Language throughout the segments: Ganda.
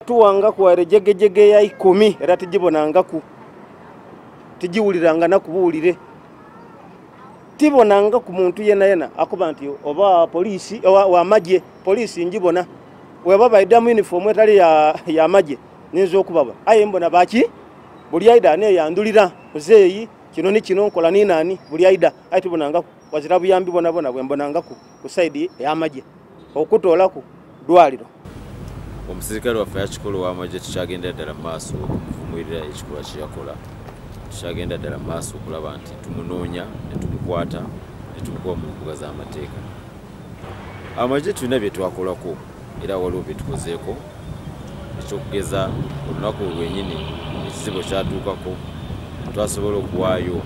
tuwanga kware jegejege ya 10 era tijibonangaku tijiwuliranga nakubuulire tibonanga ku muntu yena akuba nti oba poliisi wa Amagye poliisi njibona weba baidamu uniform etali ya Amagye ninzo okubaba aye mbona baki buli aida ne yandulira muzeeyi kino ni kino nkola ni nani buli aida ayi tibonanga wazira buyambi bona bwe mbonanga ku side ya Amagye okutolaku dwaliro omuserikale waffe yakikolo w'Amagye tukyagenda ddala maaso okuvumulira ekikolwa kyeyakola tukyagenda ddala maaso okulaba nti tumunoonya ne tumukwata ne tumukuba mu mbuga z'amateeka. Amagye tulina bye twakolako era waliwo bye tukozeeko ekyokugeza olunaku lwenyini ekizibu kyatuukako twasobola okuwaayo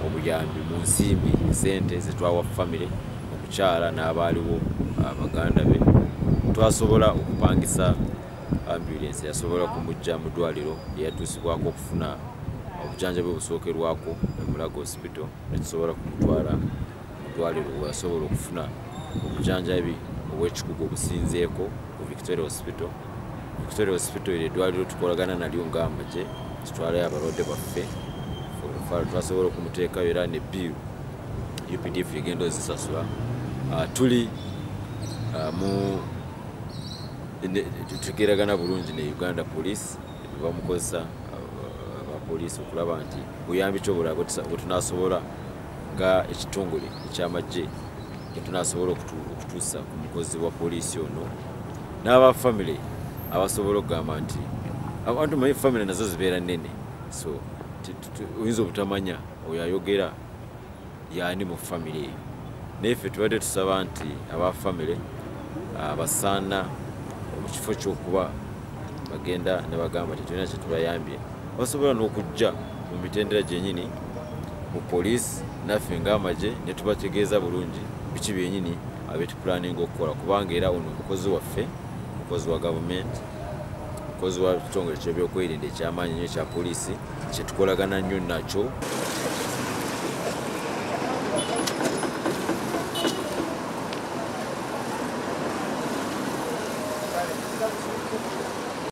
obuyambi mu nsimbi sente zetwawa famire okukyala n'abaaliwo abaganda be twasobola okupangisa ambulance yasobola kumujja mu ddwaliro lyeyatuusibwako okufuna obujanjabi obusookerwako Mulago hospital netusobola kumutwala mu ddwaliro weyasobola okufuna obujanjabi obw'ekikugu obusinzeeko ku Victoria Hospital. Victoria Hospital eddwaliro tukolagana nalyo ng'Amagye tutwalayo abalwadde baffe twasobola okumuteekayo era ne bill UPDF egenda ozisasula. Tuli mu tutegeeragana bulungi ne Uganda Poliisi bamukozesa abapoliisi okulaba nti buyambi kyobulala bwe tunaasobola nga ekitongole eky'Amagye tunasobola okutuusa ku mukozi wa poliisi ono n'aba family abasobola okugamba nti abantu mu family nazo zibeera nnene so oyinza obutamanya oyo ayogera yaani mu family eyo naye ffe tubadde tusaba nti aba family basaana mu kifo ky'okuba bagenda ne bagamba nti tulina kye tubayambye basobola n'okujja mu mitendera gyennyini mu poliisi naffe ng'Amagye ne tubategeeza bulungi biki byennyini abetupulaninga okukola kubanga era ono omukozi waffe omukozi wa gavumenti omukozi wa kitongole ky'ebyokwerinda eky'amaanyi nnyo ekya poliisi kyetukolagana nnyo nakyo